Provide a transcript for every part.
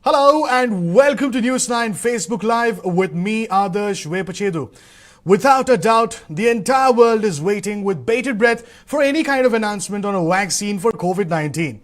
Hello and welcome to News 9 Facebook Live with me, Adarsh Vepachedu. Without a doubt, the entire world is waiting with bated breath for any kind of announcement on a vaccine for COVID-19.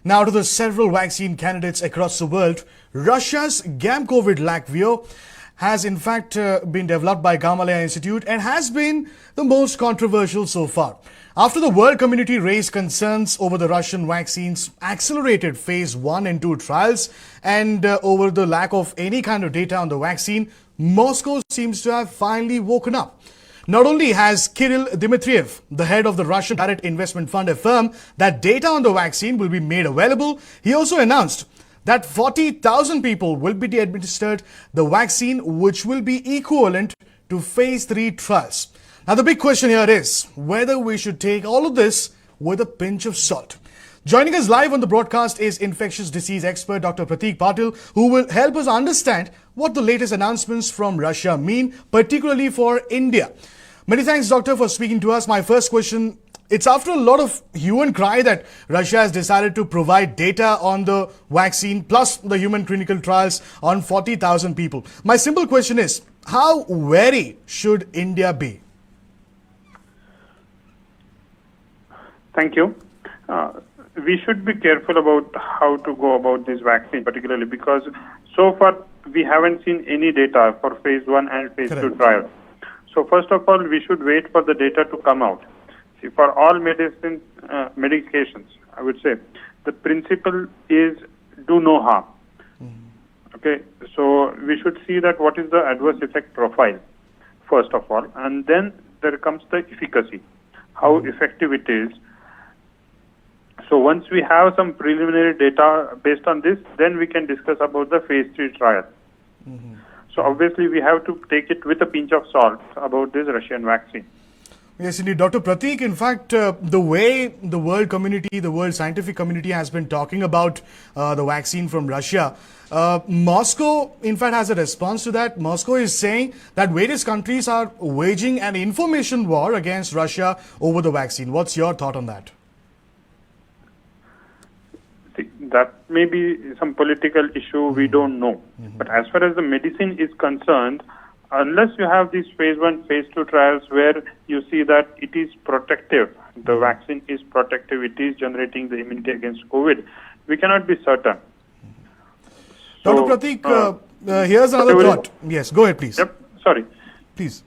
Now to the several vaccine candidates across the world, Russia's Gamcovid-Lakvio has in fact been developed by Gamaleya Institute and has been the most controversial so far. After the world community raised concerns over the Russian vaccine's accelerated phase 1 and 2 trials and over the lack of any kind of data on the vaccine, Moscow seems to have finally woken up. Not only has Kirill Dmitriev, the head of the Russian Direct Investment Fund, affirmed that data on the vaccine will be made available, he also announced that 40,000 people will be administered the vaccine, which will be equivalent to phase 3 trials. Now the big question here is whether we should take all of this with a pinch of salt. Joining us live on the broadcast is infectious disease expert Dr. Pratik Patil, who will help us understand what the latest announcements from Russia mean, particularly for India. Many thanks, Doctor, for speaking to us. My first question, it's after a lot of hue and cry that Russia has decided to provide data on the vaccine plus the human clinical trials on 40,000 people. My simple question is, how wary should India be? Thank you. We should be careful about how to go about this vaccine, particularly because so far we haven't seen any data for phase 1 and phase 2 trials. So first of all, we should wait for the data to come out. See, for all medications, I would say, the principle is do no harm. Okay, so we should see that what is the adverse effect profile, first of all, and then there comes the efficacy, how effective it is. So once we have some preliminary data based on this, then we can discuss about the phase 3 trial. So obviously we have to take it with a pinch of salt about this Russian vaccine. Yes, indeed. Dr. Pratik, in fact, the way the world community, the world scientific community has been talking about the vaccine from Russia, Moscow, in fact, has a response to that. Moscow is saying that various countries are waging an information war against Russia over the vaccine. What's your thought on that? That may be some political issue, we don't know. But as far as the medicine is concerned, unless you have these phase 1, phase 2 trials where you see that it is protective, the vaccine is protective, it is generating the immunity against COVID, we cannot be certain. So, Dr. Pratik, here's another thought. Yes, go ahead, please. Yep, sorry. Please.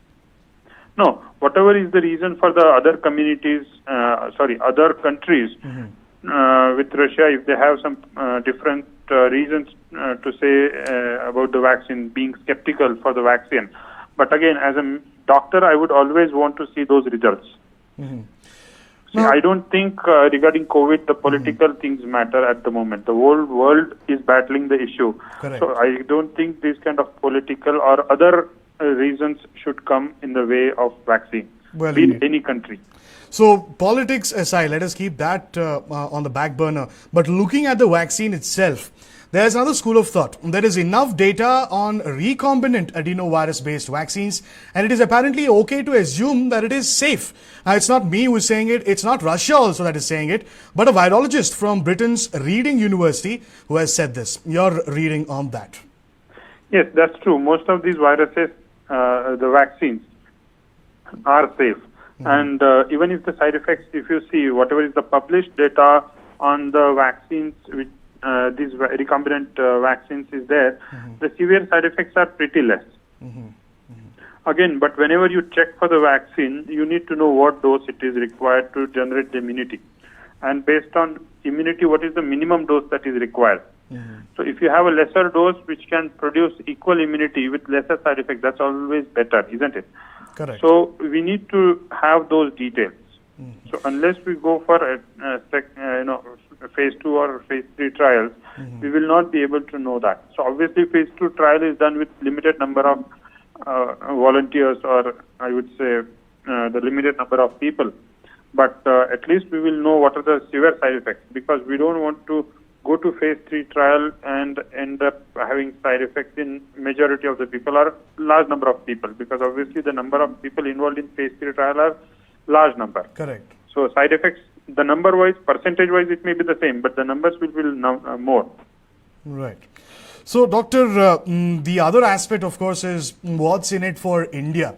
No, whatever is the reason for the other communities, other countries, with Russia, if they have some different reasons to say about the vaccine, being skeptical for the vaccine. But again, as a doctor, I would always want to see those results. See, I don't think regarding COVID, the political things matter at the moment. The whole world is battling the issue. Correct. So I don't think these kind of political or other reasons should come in the way of vaccine, be it any country. So politics aside, let us keep that on the back burner. But looking at the vaccine itself, there's another school of thought. There is enough data on recombinant adenovirus-based vaccines, and it is apparently okay to assume that it is safe. Now, it's not me who is saying it. It's not Russia also that is saying it, but a virologist from Britain's Reading University who has said this. Your reading on that? Yes, that's true. Most of these viruses, the vaccines, are safe. And even if the side effects, if you see whatever is the published data on the vaccines, which these recombinant vaccines is there, the severe side effects are pretty less. Again, but whenever you check for the vaccine, you need to know what dose it is required to generate the immunity. And based on immunity, what is the minimum dose that is required. So if you have a lesser dose which can produce equal immunity with lesser side effects, that's always better, isn't it? Correct. So we need to have those details. So unless we go for phase 2 or phase 3 trials, we will not be able to know that. So obviously phase 2 trial is done with limited number of volunteers, or I would say the limited number of people. But at least we will know what are the severe side effects, because we don't want to go to phase 3 trial and end up having side effects in majority of the people or large number of people, because obviously the number of people involved in phase 3 trial are large number. Correct. So side effects, the number wise, percentage wise, it may be the same, but the numbers will be more. Right. So, Doctor, the other aspect, of course, is what's in it for India.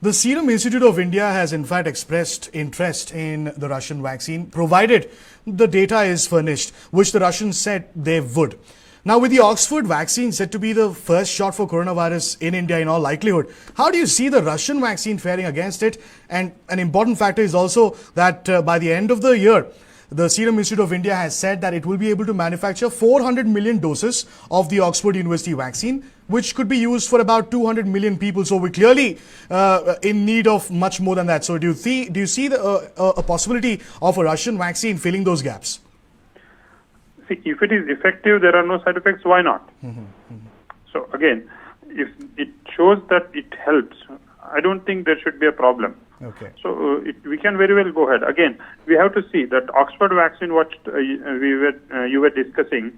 The Serum Institute of India has in fact expressed interest in the Russian vaccine, provided the data is furnished, which the Russians said they would. Now, with the Oxford vaccine said to be the first shot for coronavirus in India in all likelihood, how do you see the Russian vaccine faring against it? And an important factor is also that by the end of the year, the Serum Institute of India has said that it will be able to manufacture 400 million doses of the Oxford University vaccine, which could be used for about 200 million people. So we're clearly in need of much more than that. So do you see a possibility of a Russian vaccine filling those gaps? See, if it is effective, there are no side effects, why not? So again, if it shows that it helps, I don't think there should be a problem. Okay. So we can very well go ahead. Again, we have to see that Oxford vaccine, what you were discussing,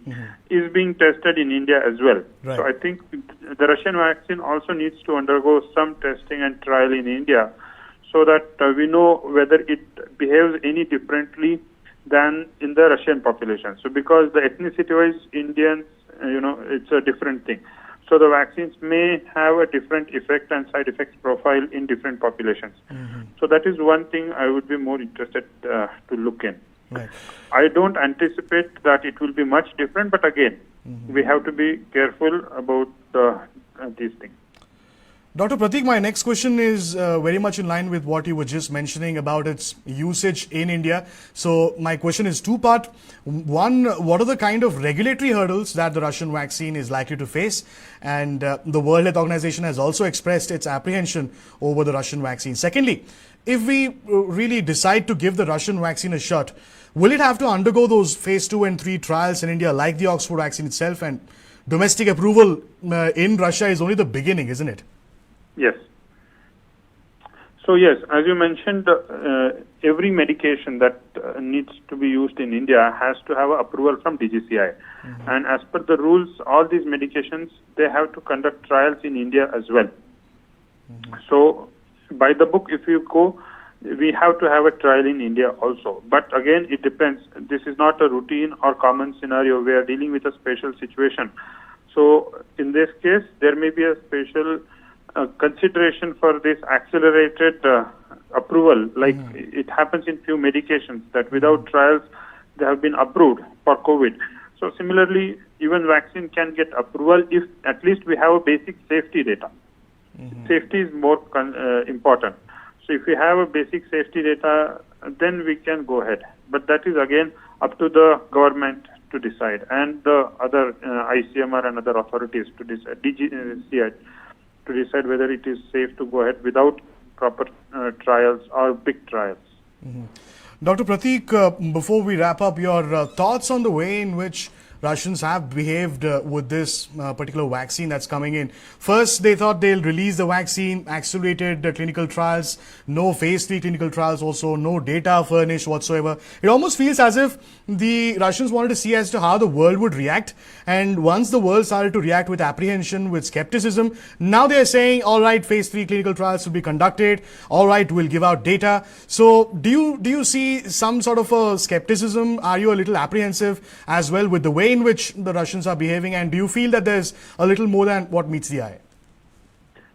is being tested in India as well. Right. So I think the Russian vaccine also needs to undergo some testing and trial in India, so that we know whether it behaves any differently than in the Russian population. So because the ethnicity-wise Indians, it's a different thing. So the vaccines may have a different effect and side effects profile in different populations. So that is one thing I would be more interested to look in. Right. I don't anticipate that it will be much different, but again, we have to be careful about these things. Dr. Pratik, my next question is very much in line with what you were just mentioning about its usage in India. So my question is two-part. One, what are the kind of regulatory hurdles that the Russian vaccine is likely to face? And the World Health Organization has also expressed its apprehension over the Russian vaccine. Secondly, if we really decide to give the Russian vaccine a shot, will it have to undergo those phase 2 and 3 trials in India like the Oxford vaccine itself? And domestic approval in Russia is only the beginning, isn't it? Yes. So yes, as you mentioned, every medication that needs to be used in India has to have approval from DGCI. And as per the rules, all these medications, they have to conduct trials in India as well. So by the book, if you go, we have to have a trial in India also. But again, it depends. This is not a routine or common scenario. We are dealing with a special situation. So in this case, there may be a special consideration for this accelerated approval, like it happens in few medications that without trials they have been approved for COVID. So similarly, even vaccine can get approval if at least we have a basic safety data. Safety is more important. So if we have a basic safety data, then we can go ahead. But that is again up to the government to decide, and the other ICMR and other authorities to decide, DGCI, to decide whether it is safe to go ahead without proper trials or big trials. Dr. Pratik, before we wrap up, your thoughts on the way in which Russians have behaved with this particular vaccine that's coming in. First, they thought they'll release the vaccine, accelerated clinical trials, no phase 3 clinical trials also, no data furnished whatsoever. It almost feels as if the Russians wanted to see as to how the world would react. And once the world started to react with apprehension, with skepticism, now they're saying, all right, phase 3 clinical trials will be conducted. All right, we'll give out data. So do you see some sort of a skepticism? Are you a little apprehensive as well with the way in which the Russians are behaving, and do you feel that there's a little more than what meets the eye?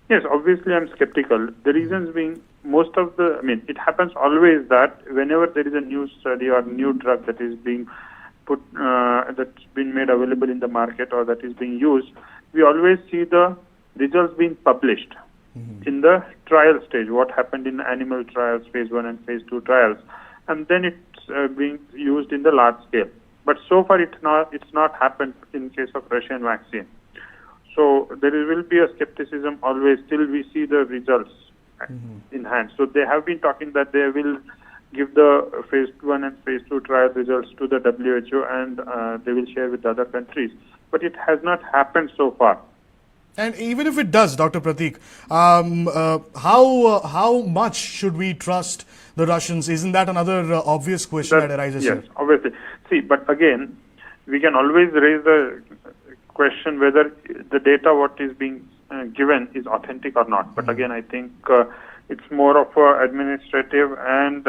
Yes, obviously I'm skeptical. The reasons being, it happens always that whenever there is a new study or new drug that is being put, that's been made available in the market or that is being used, we always see the results being published in the trial stage, what happened in animal trials, phase 1 and phase 2 trials, and then it's being used in the large scale. But so far, it's not happened in case of Russian vaccine. So there will be a skepticism always till we see the results in hand. So they have been talking that they will give the phase 1 and phase 2 trial results to the WHO and they will share with the other countries. But it has not happened so far. And even if it does, Dr. Pratik, how much should we trust the Russians? Isn't that another obvious question that arises here? Yes, obviously. See, but again, we can always raise the question whether the data what is being given is authentic or not. But again, I think it's more of administrative and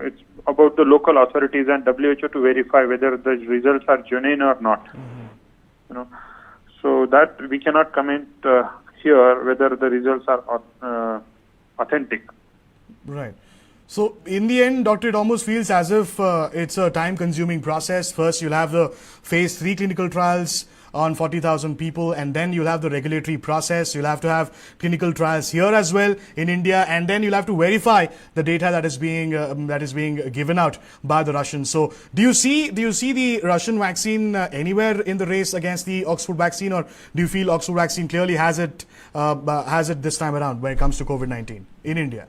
it's about the local authorities and WHO to verify whether the results are genuine or not. So that we cannot comment here whether the results are authentic. Right. So in the end, Doctor, it almost feels as if it's a time-consuming process. First, you'll have the phase 3 clinical trials on 40,000 people, and then you'll have the regulatory process. You'll have to have clinical trials here as well in India, and then you'll have to verify the data that is being given out by the Russians. So, do you see the Russian vaccine anywhere in the race against the Oxford vaccine, or do you feel Oxford vaccine clearly has it this time around when it comes to COVID-19 in India?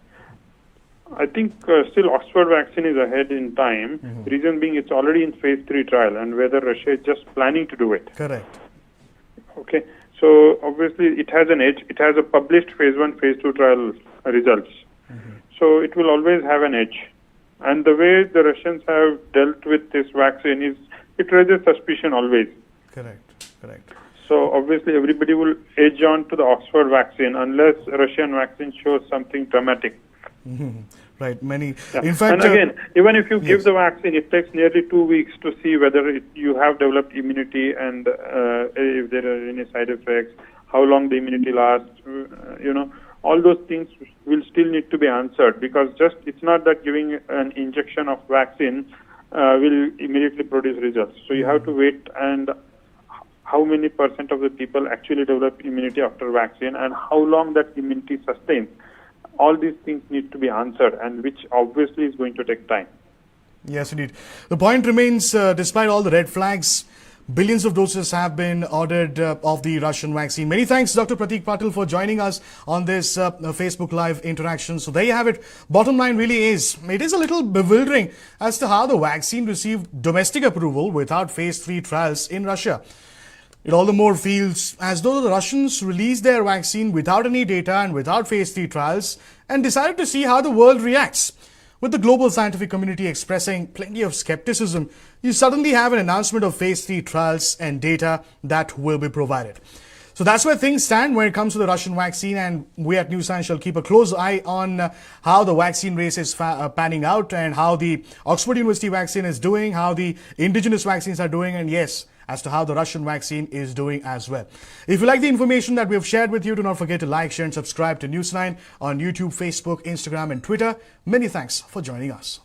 I think still Oxford vaccine is ahead in time. Reason being, it's already in phase 3 trial, and whether Russia is just planning to do it. Correct. Okay, so obviously it has an edge. It has a published phase 1, phase 2 trial results. So it will always have an edge. And the way the Russians have dealt with this vaccine it raises suspicion always. Correct. So obviously everybody will edge on to the Oxford vaccine unless Russian vaccine shows something dramatic. Right, many. Yeah. In fact, and again, even if you give the vaccine, it takes nearly 2 weeks to see whether you have developed immunity and if there are any side effects, how long the immunity lasts. All those things will still need to be answered, because it's not that giving an injection of vaccine will immediately produce results. So you have to wait, and how many % of the people actually develop immunity after vaccine, and how long that immunity sustains. All these things need to be answered, and which obviously is going to take time. Yes, indeed. The point remains, despite all the red flags, billions of doses have been ordered of the Russian vaccine. Many thanks, Dr. Pratik Patil, for joining us on this Facebook Live interaction. So there you have it. Bottom line really is, it is a little bewildering as to how the vaccine received domestic approval without phase 3 trials in Russia. It all the more feels as though the Russians released their vaccine without any data and without phase 3 trials and decided to see how the world reacts. With the global scientific community expressing plenty of skepticism, you suddenly have an announcement of phase 3 trials and data that will be provided. So that's where things stand when it comes to the Russian vaccine, and we at News 9 shall keep a close eye on how the vaccine race is panning out and how the Oxford University vaccine is doing, how the indigenous vaccines are doing, and yes, as to how the Russian vaccine is doing as well. If you like the information that we have shared with you, do not forget to like, share and subscribe to News 9 on YouTube, Facebook, Instagram and Twitter. Many thanks for joining us.